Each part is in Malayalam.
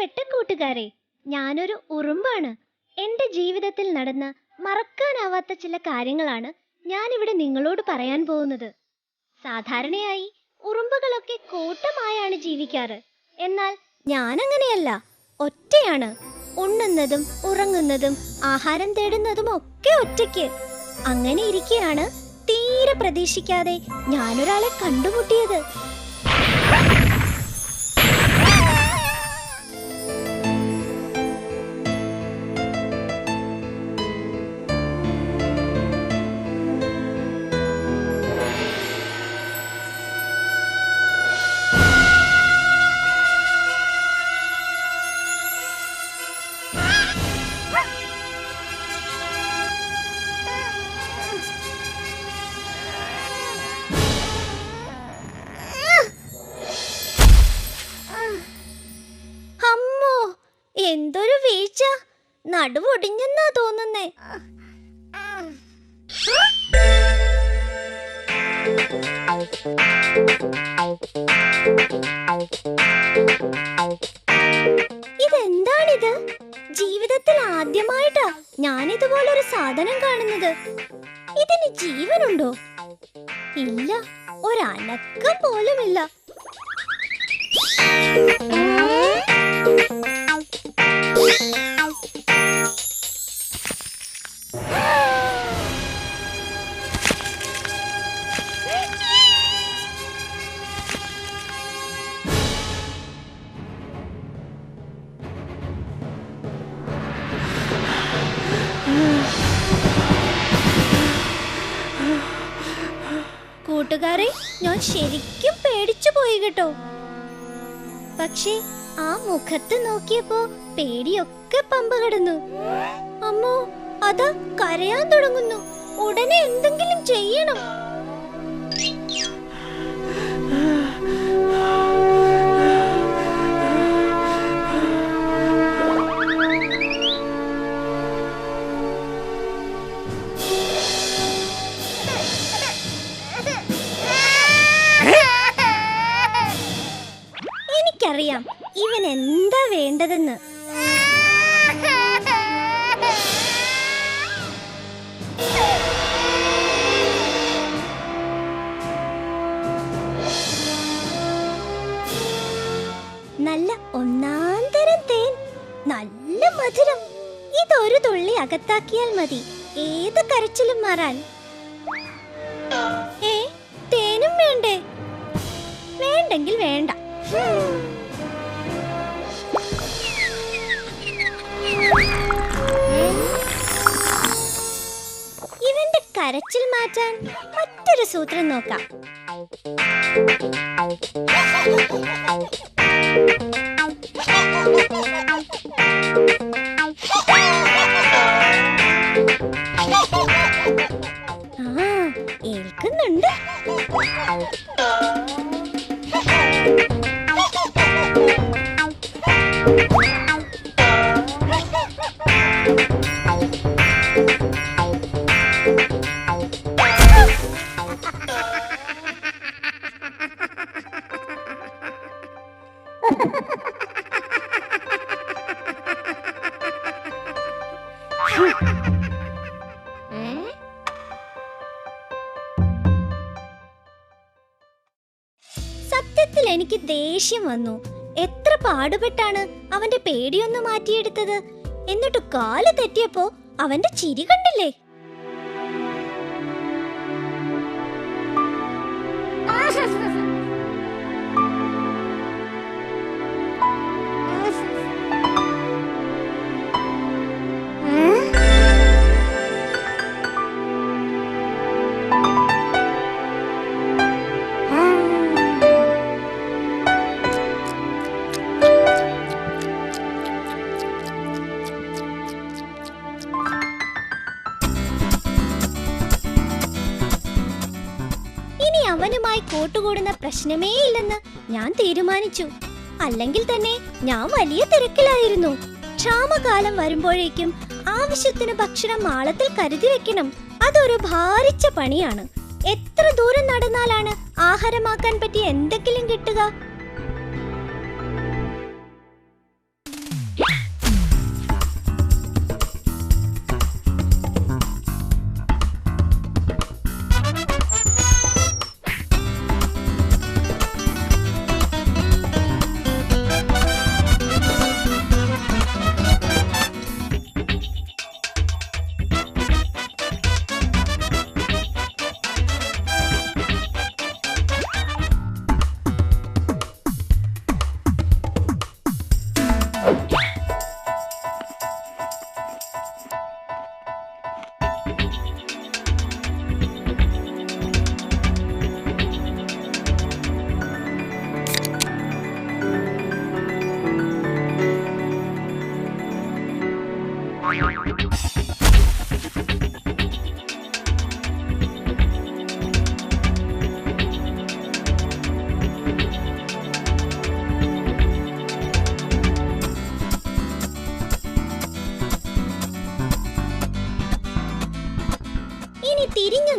പ്രിയപ്പെട്ട കൂട്ടുകാരെ, ഞാനൊരു ഉറുമ്പാണ്. എൻ്റെ ജീവിതത്തിൽ നടന്ന മറക്കാനാവാത്ത ചില കാര്യങ്ങളാണ് ഞാനിവിടെ നിങ്ങളോട് പറയാൻ പോകുന്നത്. സാധാരണയായി ഉറുമ്പുകളൊക്കെ കൂട്ടമായാണ് ജീവിക്കാറ്. എന്നാൽ ഞാനങ്ങനെയല്ല, ഒറ്റയാണ്. ഉണ്ണുന്നതും ഉറങ്ങുന്നതും ആഹാരം തേടുന്നതും ഒക്കെ ഒറ്റയ്ക്ക്. അങ്ങനെ ഇരിക്കെയാണ് തീരെ പ്രതീക്ഷിക്കാതെ ഞാനൊരാളെ കണ്ടുമുട്ടിയത്. എന്തൊരു വീഴ്ച! നടുവൊടിഞ്ഞെന്നാ തോന്നുന്നേ. ഇതെന്താണിത്? ജീവിതത്തിൽ ആദ്യമായിട്ടാ ഞാനിതുപോലൊരു സാധനം കാണുന്നത്. ഇതിന് ജീവനുണ്ടോ? ഇല്ല, ഒരനക്കം പോലുമില്ല. കൂട്ടുകാരെ, ഞാൻ ശരിക്കും പേടിച്ചു പോയി കേട്ടോ. പക്ഷേ ആ മുഖത്ത് നോക്കിയപ്പോ പേടിയൊക്കെ പമ്പ കടന്നു. അമ്മോ, അതാ കരയാൻ തുടങ്ങുന്നു. ഉടനെ എന്തെങ്കിലും ചെയ്യണം. എനിക്കറിയാം ഇവൻ എന്താ വേണ്ടതെന്ന്. നല്ല ഒന്നാന്തരം തേൻ, നല്ല മധുരം. ഇതൊരു തുള്ളി അകത്താക്കിയാൽ മതി ഏത് കരച്ചിലും മാറാൻ. തേനും വേണ്ടേ? വേണ്ടെങ്കിൽ വേണ്ട. ഇവന്റെ കരച്ചിൽ മാറ്റാൻ മറ്റൊരു സൂത്രം നോക്കാം. ഏൽക്കുന്നുണ്ട്. സത്യത്തിൽ എനിക്ക് ദേഷ്യം വന്നു. എത്ര പാടുപെട്ടാണ് അവന്റെ പേടിയൊന്ന് മാറ്റിയെടുത്തത്. എന്നിട്ട് കാല് തെറ്റിയപ്പോ അവന്റെ ചിരി കണ്ടില്ലേ? അവനുമായി കൂട്ടുകൂടുന്ന പ്രശ്നമേ ഇല്ലെന്ന് ഞാൻ തീരുമാനിച്ചു. അല്ലെങ്കിൽ തന്നെ ഞാൻ വലിയ തിരക്കിലായിരുന്നു. ക്ഷാമകാലം വരുമ്പോഴേക്കും ആവശ്യത്തിന് ഭക്ഷണം മാളത്തിൽ കരുതി വെക്കണം. അതൊരു ഭാരിച്ച പണിയാണ്. എത്ര ദൂരം നടന്നാലാണ് ആഹാരമാക്കാൻ പറ്റിയ എന്തെങ്കിലും കിട്ടുക?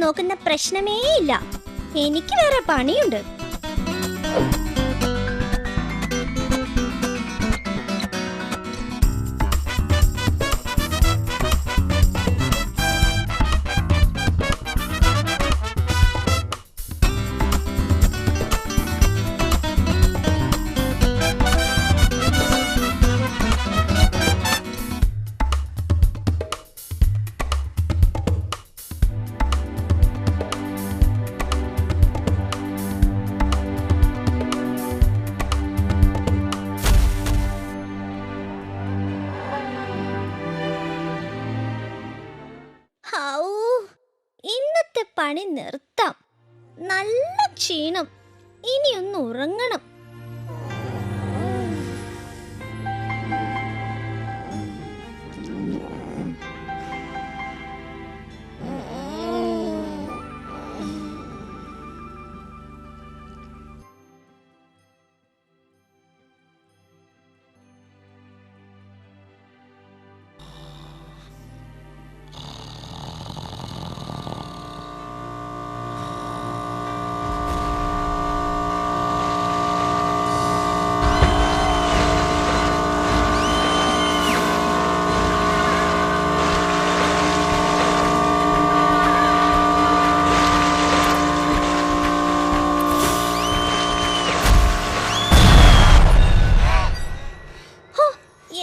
നോക്കുന്ന പ്രശ്നമേ ഇല്ല. എനിക്ക് വേറെ പണിയുണ്ട്. ഇന്നത്തെ പണി നിർത്താം. നല്ല ക്ഷീണം. ഇനിയൊന്ന് ഉറങ്ങണം.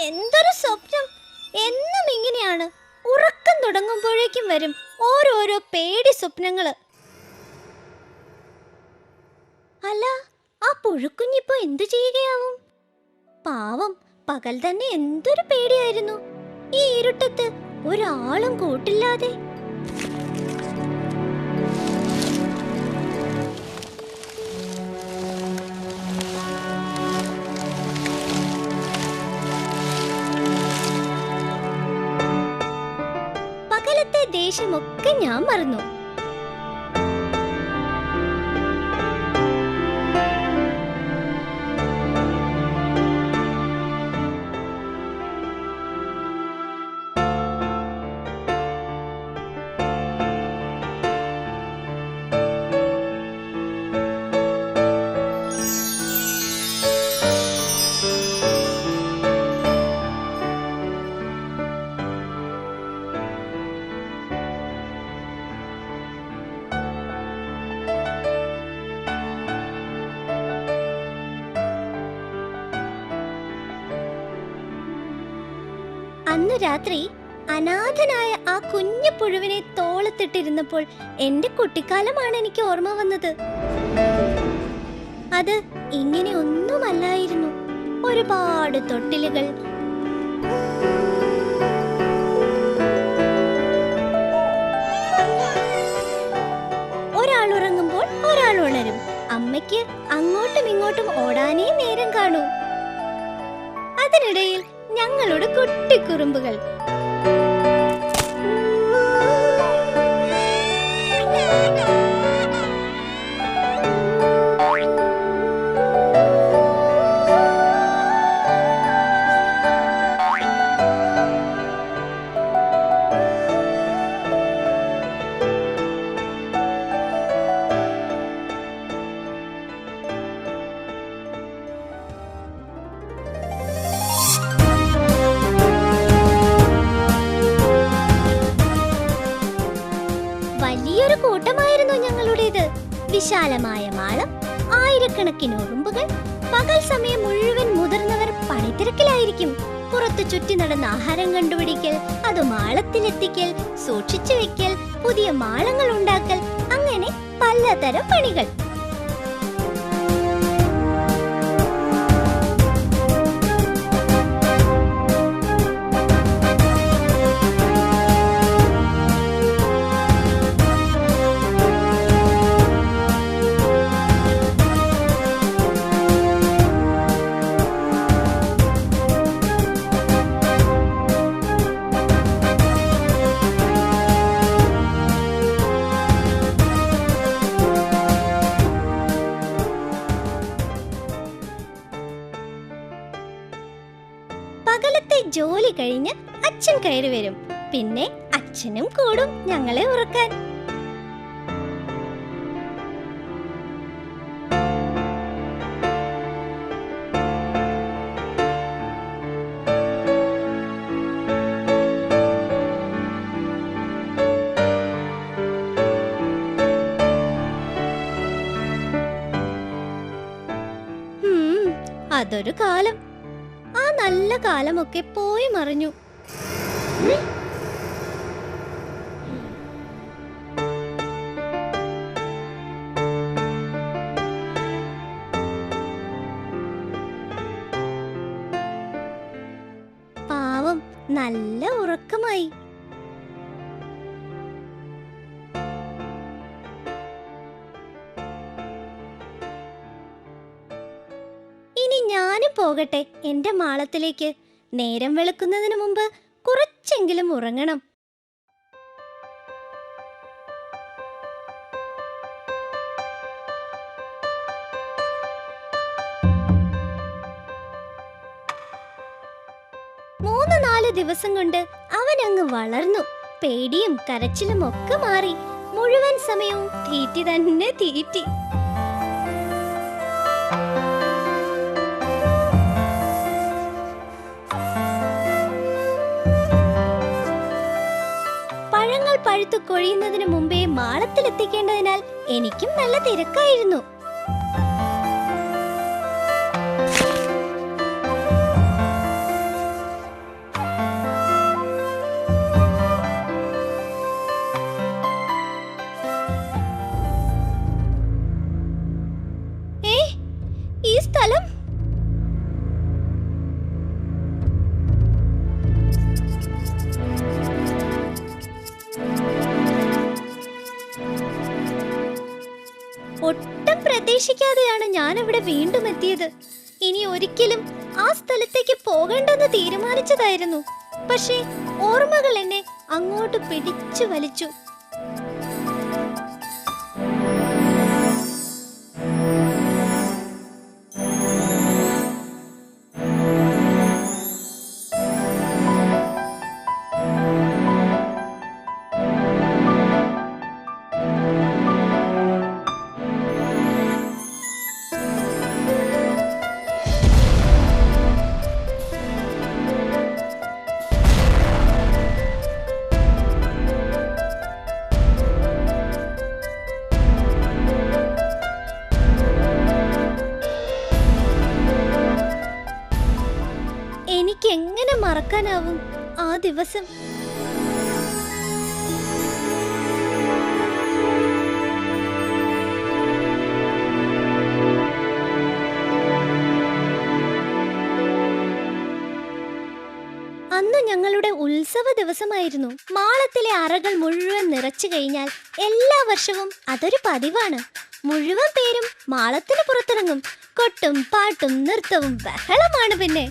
എന്തൊരു സ്വപ്നം! എന്നും ഇങ്ങനെയാണ്. ഉറക്കം തുടങ്ങുമ്പോഴേക്കും വരും ഓരോരോ പേടി സ്വപ്നങ്ങള്. അല്ല, ആ പുഴുക്കുഞ്ഞിപ്പോ എന്തു ചെയ്യുകയാവും? പാവം, പകൽ തന്നെ എന്തൊരു പേടിയായിരുന്നു. ഈ ഇരുട്ടത്ത് ഒരാളും കൂട്ടില്ലാതെ. പകലത്തെ ദേഷ്യമൊക്കെ ഞാൻ മറന്നു. അന്നു രാത്രി അനാഥനായ ആ കുഞ്ഞു പുഴുവിനെ തോളത്തിട്ടിരുന്നപ്പോൾ എന്റെ കുട്ടിക്കാലമാണ് എനിക്ക് ഓർമ്മ വന്നത്. അത് ഇങ്ങനെ ഒന്നുമല്ലായിരുന്നു. ഒരുപാട് തൊട്ടിലുകൾ, ഒരാൾ ഉറങ്ങുമ്പോൾ ഒരാൾ ഉണരും. അമ്മയ്ക്ക് അങ്ങോട്ടും ഇങ്ങോട്ടും ഓടാനേ നേരം കാണൂ. അതിനിടയിൽ ഞങ്ങളുടെ കുട്ടിക്കുറുമ്പുകൾ. വലിയൊരു കൂട്ടമായിരുന്നു ഞങ്ങളുടേത്. വിശാലമായ മാളം, ആയിരക്കണക്കിന് ഉറുമ്പുകൾ. പകൽ സമയം മുഴുവൻ മുതിർന്നവർ പണിത്തിരക്കിലായിരിക്കും. പുറത്തു ചുറ്റി നടന്ന ആഹാരം കണ്ടുപിടിക്കൽ, അത് മാളത്തിലെത്തിക്കൽ, സൂക്ഷിച്ചു വെക്കൽ, പുതിയ മാളങ്ങൾ ഉണ്ടാക്കൽ, അങ്ങനെ പലതരം പണികൾ. പകലത്തെ ജോലി കഴിഞ്ഞ് അച്ഛൻ കയറി വരും. പിന്നെ അച്ഛനും കൂടും ഞങ്ങളെ ഉറക്കാൻ. അതൊരു കാലം. ആ നല്ല കാലമൊക്കെ പോയി മറിഞ്ഞു. പാവം നല്ല ഉറക്കമായി. ഇനി ഞാനും പോകട്ടെ എന്റെ മാളത്തിലേക്ക്. നേരം വെളുക്കുന്നതിന് മുമ്പ് കുറച്ചെങ്കിലും ഉറങ്ങണം. മൂന്ന് നാല് ദിവസം കൊണ്ട് അവൻ അങ്ങ് വളർന്നു. പേടിയും കരച്ചിലും ഒക്കെ മാറി. മുഴുവൻ സമയവും തീറ്റി തന്നെ തീറ്റി. പഴങ്ങൾ പഴുത്തു കൊഴിയുന്നതിന് മുമ്പേ മാളത്തിലെത്തിക്കേണ്ടതിനാൽ എനിക്കും നല്ല തിരക്കായിരുന്നു. ഈ സ്ഥലം ഒട്ടും പ്രതീക്ഷിക്കാതെയാണ് ഞാൻ ഇവിടെ വീണ്ടും എത്തിയത്. ഇനി ഒരിക്കലും ആ സ്ഥലത്തേക്ക് പോകണ്ടെന്ന് തീരുമാനിച്ചതായിരുന്നു. പക്ഷേ ഓർമ്മകൾ എന്നെ അങ്ങോട്ട് പിടിച്ചു വലിച്ചു. എനിക്കെങ്ങനെ മറക്കാനാവും ആ ദിവസം? അന്ന് ഞങ്ങളുടെ ഉത്സവ ദിവസമായിരുന്നു. മാളത്തിലെ അറകൾ മുഴുവൻ നിറച്ചു കഴിഞ്ഞാൽ എല്ലാ വർഷവും അതൊരു പതിവാണ്. മുഴുവൻ പേരും മാളത്തിന് പുറത്തിറങ്ങും. കൊട്ടും പാട്ടും നൃത്തവും ബഹളമാണ്. പിന്നെ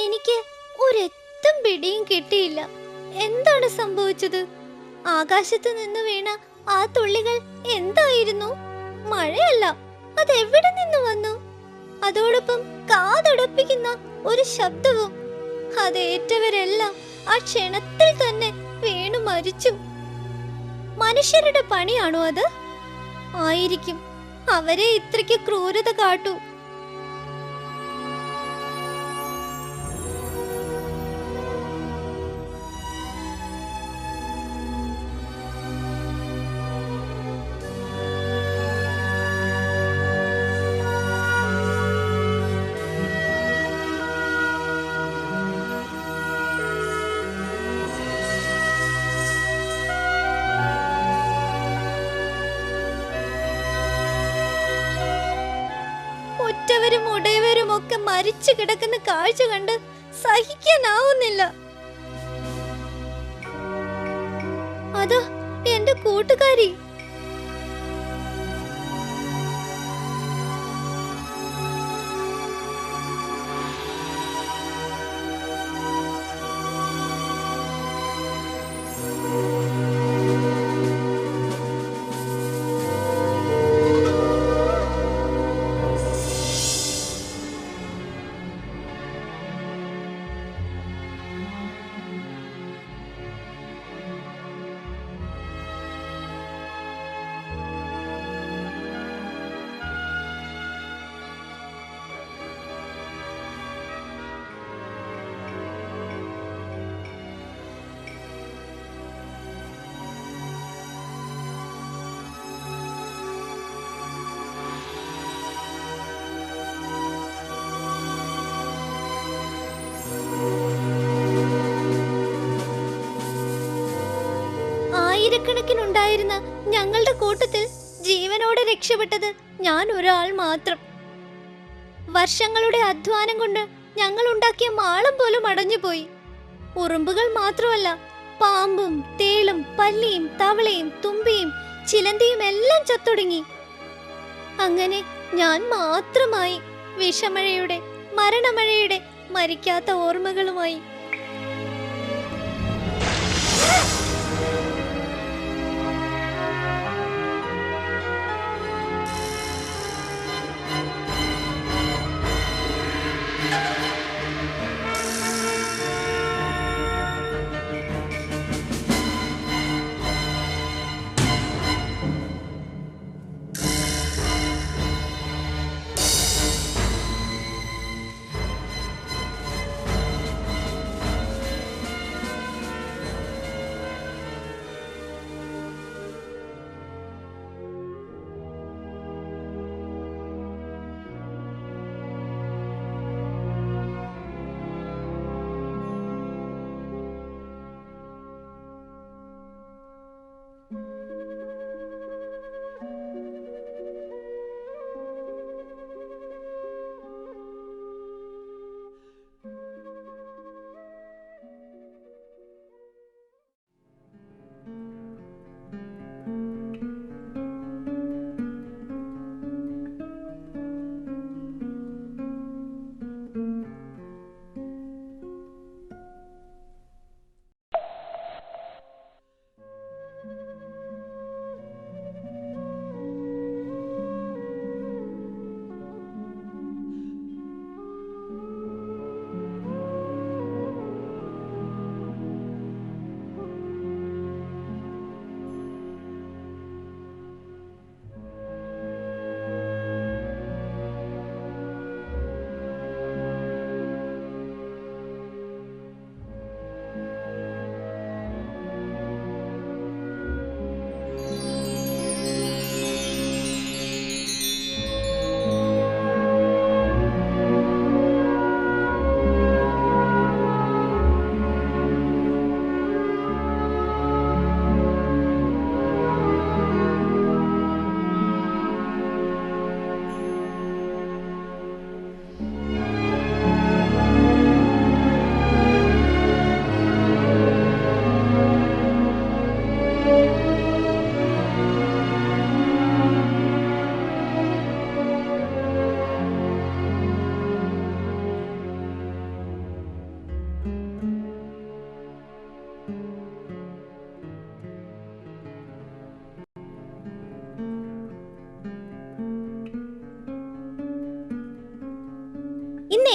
എനിക്ക് ഒരെത്തും പിടിയും കിട്ടിയില്ല. എന്താണ് സംഭവിച്ചത്? ആകാശത്ത് നിന്ന് വീണ ആ തുള്ളികൾ എന്തായിരുന്നു? മഴയല്ല, അതെവിടെ നിന്ന് വന്നു? അതോടൊപ്പം കാതടപ്പിക്കുന്ന ഒരു ശബ്ദവും. അതേറ്റവരെല്ലാം ആ ക്ഷണത്തിൽ തന്നെ വീണു മരിച്ചു. മനുഷ്യരുടെ പണിയാണോ അത്? ആയിരിക്കും. അവരെ ഇത്രയ്ക്ക് ക്രൂരത കാട്ടൂ. ഒറ്റവരും ഉടയവരും ഒക്കെ മരിച്ചു കിടക്കുന്ന കാഴ്ച കണ്ട് സഹിക്കാനാവുന്നില്ല. അതാ എന്റെ കൂട്ടുകാരി. ആയിരക്കണക്കിനുണ്ടായിരുന്ന ഞങ്ങളുടെ കൂട്ടത്തിൽ ജീവനോടെ രക്ഷപ്പെട്ടത് ഞാൻ ഒരാൾ മാത്രം. വർഷങ്ങളുടെ അധ്വാനം കൊണ്ട് ഞങ്ങൾ ഉണ്ടാക്കിയ മാളം പോലും അടഞ്ഞുപോയി. ഉറുമ്പുകൾ മാത്രമല്ല, പാമ്പും തേളും പല്ലിയും തവളയും തുമ്പിയും ചിലന്തിയും എല്ലാം ചത്തൊടുങ്ങി. അങ്ങനെ ഞാൻ മാത്രമായി വിഷമഴയുടെ മരണമഴയുടെ മരിക്കാത്ത ഓർമ്മകളുമായി.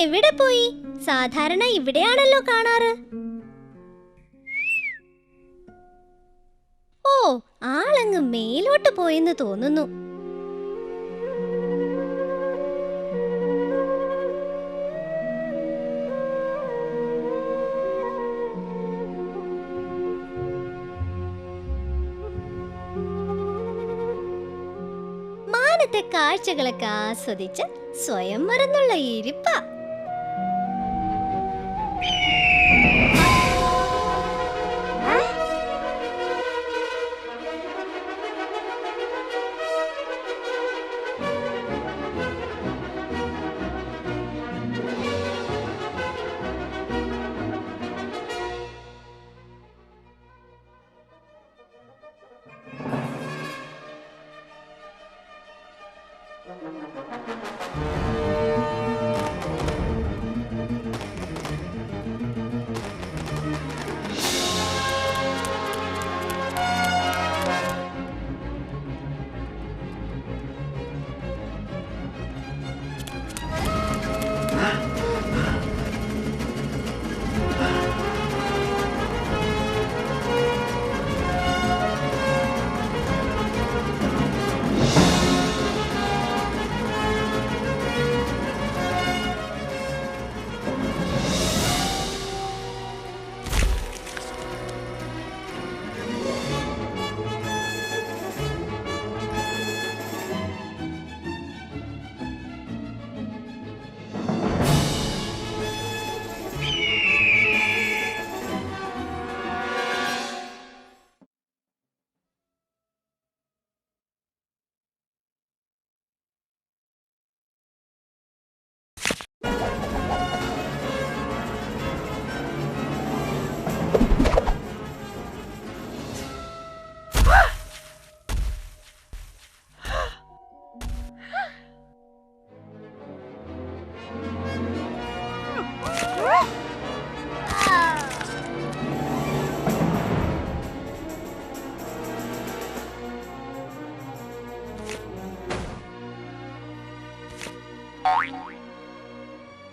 എവിടെ പോയി? സാധാരണ ഇവിടെയാണല്ലോ കാണാറ്. ഓ, ആളങ്ങ് മേലോട്ട് പോയെന്ന് തോന്നുന്നു. മാനത്തെ കാഴ്ചകളൊക്കെ ആസ്വദിച്ച് സ്വയം മറന്നുള്ള ഇരിപ്പ.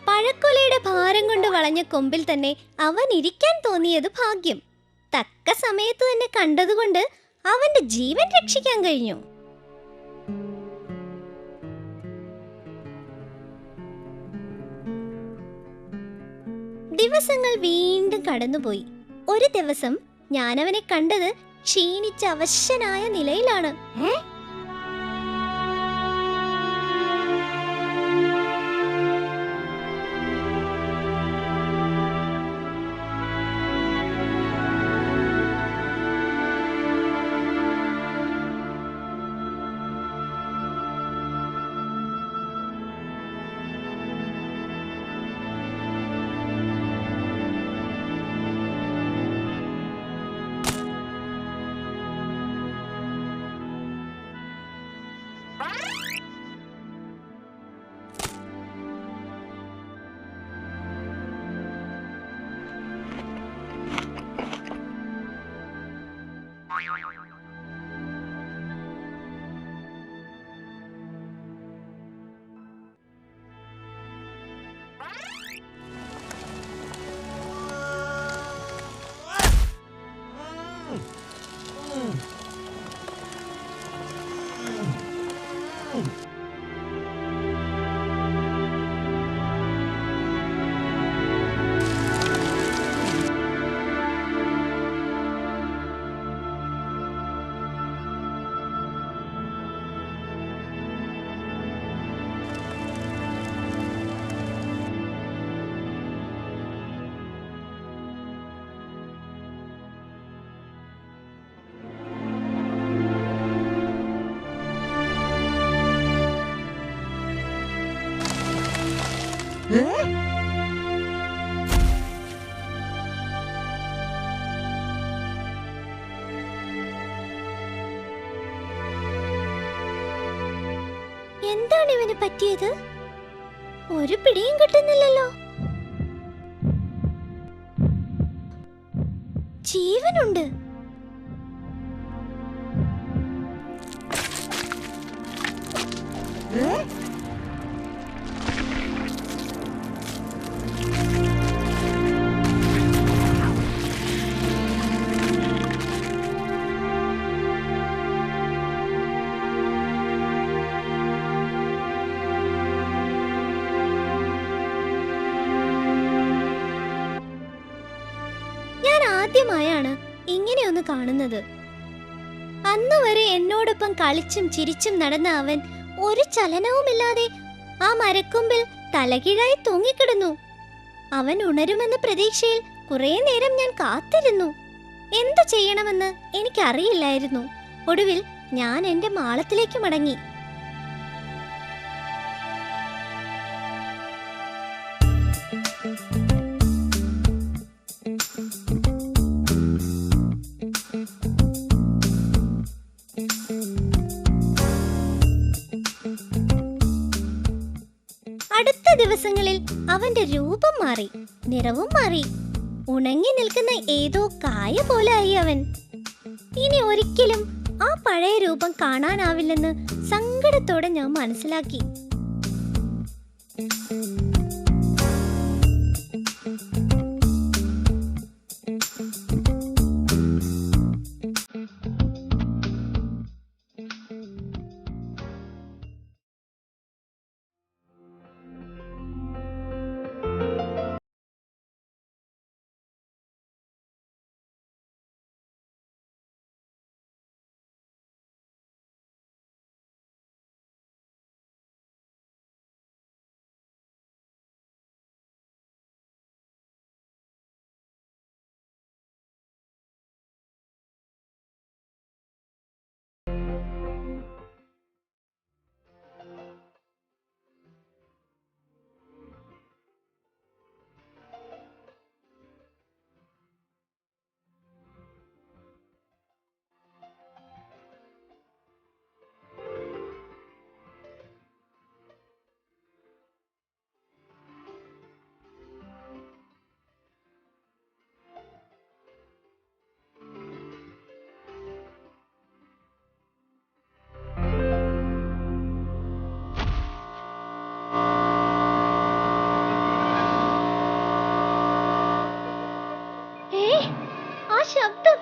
പഴക്കൊലയുടെ ഭാരം കൊണ്ട് വളഞ്ഞ കൊമ്പിൽ തന്നെ അവൻ ഇരിക്കാൻ തോന്നിയത് ഭാഗ്യം. തക്ക സമയത്ത് തന്നെ കണ്ടതുകൊണ്ട് അവന്റെ ജീവൻ രക്ഷിക്കാൻ കഴിഞ്ഞു. ദിവസങ്ങൾ വീണ്ടും കടന്നുപോയി. ഒരു ദിവസം ഞാനവനെ കണ്ടത് ക്ഷീണിച്ച അവശനായ നിലയിലാണ്. എന്താണ് ഇവന് പറ്റിയത്? ഒരു പിടിയും കിട്ടുന്നില്ലല്ലോ. ജീവനുണ്ട്. ആദ്യമായാണ് ഇങ്ങനെയൊന്ന് കാണുന്നത്. അന്ന് വരെ എന്നോടൊപ്പം കളിച്ചും ചിരിച്ചും നടന്ന അവൻ ഒരു ചലനവുമില്ലാതെ ആ മരക്കൊമ്പിൽ തലകീഴായി തൂങ്ങിക്കിടന്നു. അവൻ ഉണരുമെന്ന പ്രതീക്ഷയിൽ കുറെ നേരം ഞാൻ കാത്തിരുന്നു. എന്തു ചെയ്യണമെന്ന് എനിക്കറിയില്ലായിരുന്നു. ഒടുവിൽ ഞാൻ എന്റെ മാളത്തിലേക്ക് മടങ്ങി. അടുത്ത ദിവസങ്ങളിൽ അവന്റെ രൂപം മാറി, നിറവും മാറി. ഉണങ്ങി നിൽക്കുന്ന ഏതോ കായ പോലെ ആയി അവൻ. ഇനി ഒരിക്കലും ആ പഴയ രൂപം കാണാനാവില്ലെന്ന് സങ്കടത്തോടെ ഞാൻ മനസ്സിലാക്കി. ശബ്ദം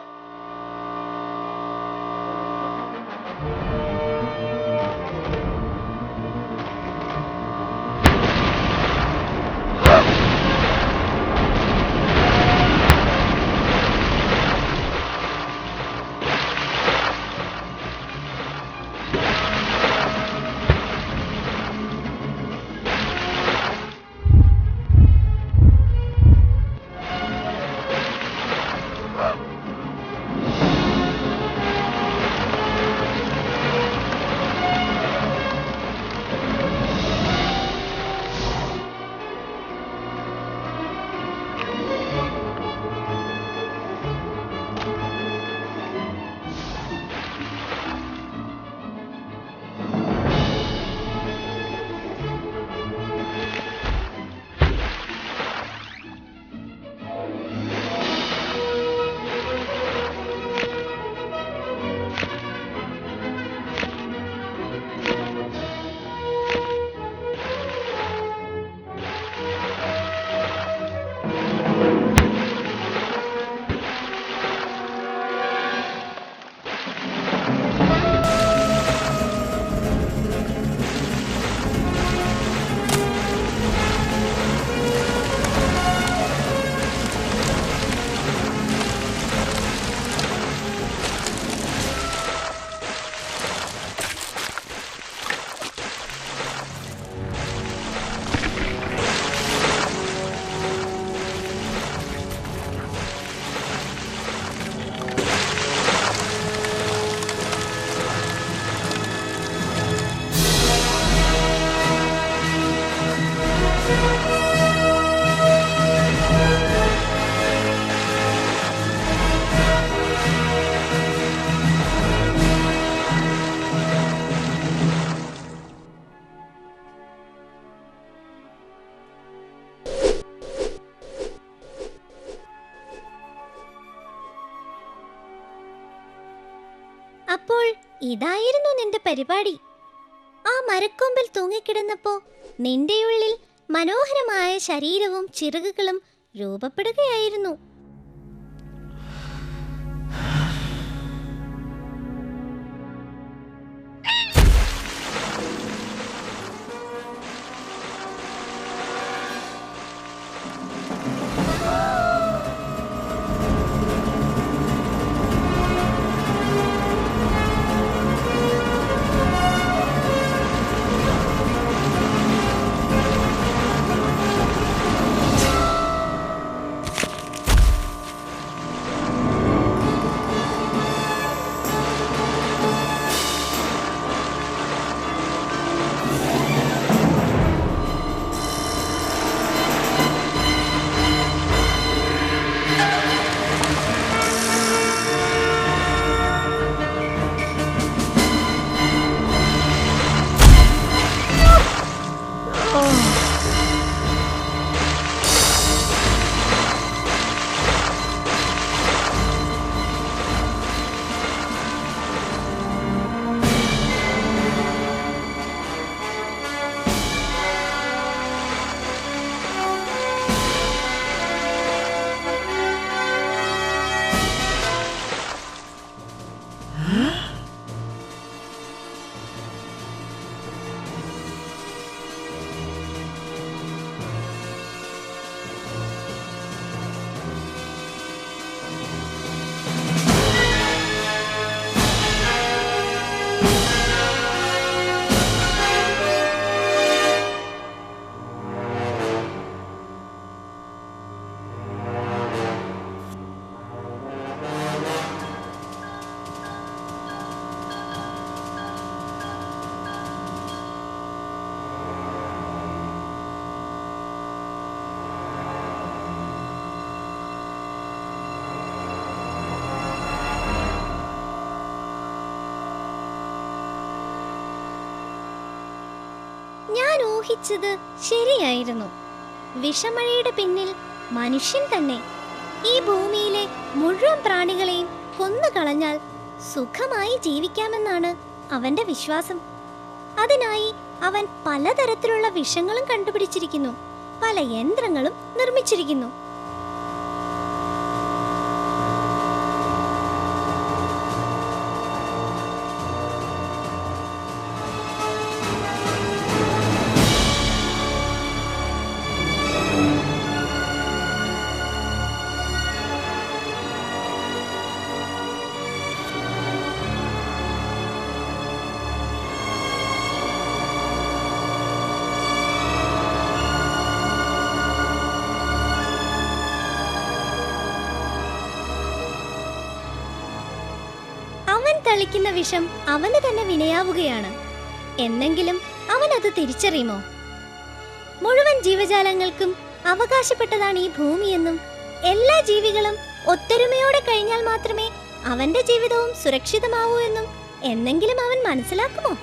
അപ്പോൾ ഇതായിരുന്നു നിന്റെ പരിപാടി. ആ മരക്കൊമ്പിൽ തൂങ്ങിക്കിടന്നപ്പോ നിന്റെ ഉള്ളിൽ മനോഹരമായ ശരീരവും ചിറകുകളും രൂപപ്പെടുകയായിരുന്നു. ഊഹിച്ചത് ശരിയായിരുന്നു. വിഷമഴയുടെ പിന്നിൽ മനുഷ്യൻ തന്നെ. ഈ ഭൂമിയിലെ മുഴുവൻ പ്രാണികളെയും കൊന്നുകളഞ്ഞാൽ സുഖമായി ജീവിക്കാമെന്നാണ് അവന്റെ വിശ്വാസം. അതിനായി അവൻ പലതരത്തിലുള്ള വിഷങ്ങളും കണ്ടുപിടിച്ചിരിക്കുന്നു, പല യന്ത്രങ്ങളും നിർമ്മിച്ചിരിക്കുന്നു. അവൻ തളിക്കുന്ന വിഷം അവന് തന്നെ വിനയാവുകയാണ്. എന്നെങ്കിലും അവൻ അത് തിരിച്ചറിയുമോ? മുഴുവൻ ജീവജാലങ്ങൾക്കും അവകാശപ്പെട്ടതാണ് ഈ ഭൂമിയെന്നും എല്ലാ ജീവികളും ഒത്തൊരുമയോടെ കഴിഞ്ഞാൽ മാത്രമേ അവന്റെ ജീവിതവും സുരക്ഷിതമാവൂ എന്നും എന്നെങ്കിലും അവൻ മനസ്സിലാക്കുമോ?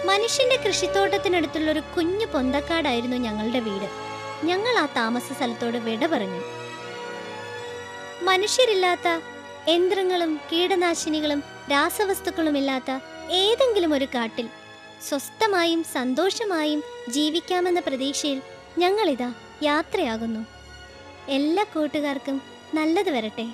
മനുഷ്യന്റെ കൃഷിത്തോട്ടത്തിനടുത്തുള്ള ഒരു കുഞ്ഞു പൊന്തക്കാടായിരുന്നു ഞങ്ങളുടെ വീട്. ഞങ്ങൾ ആ താമസ സ്ഥലത്തോട് വിട പറഞ്ഞു. മനുഷ്യരില്ലാത്ത, യന്ത്രങ്ങളും കീടനാശിനികളും രാസവസ്തുക്കളുമില്ലാത്ത ഏതെങ്കിലും ഒരു കാട്ടിൽ സ്വസ്ഥമായും സന്തോഷമായും ജീവിക്കാമെന്ന പ്രതീക്ഷയിൽ ഞങ്ങളിതാ യാത്രയാകുന്നു. എല്ലാ കൂട്ടുകാർക്കും നല്ലത് വരട്ടെ.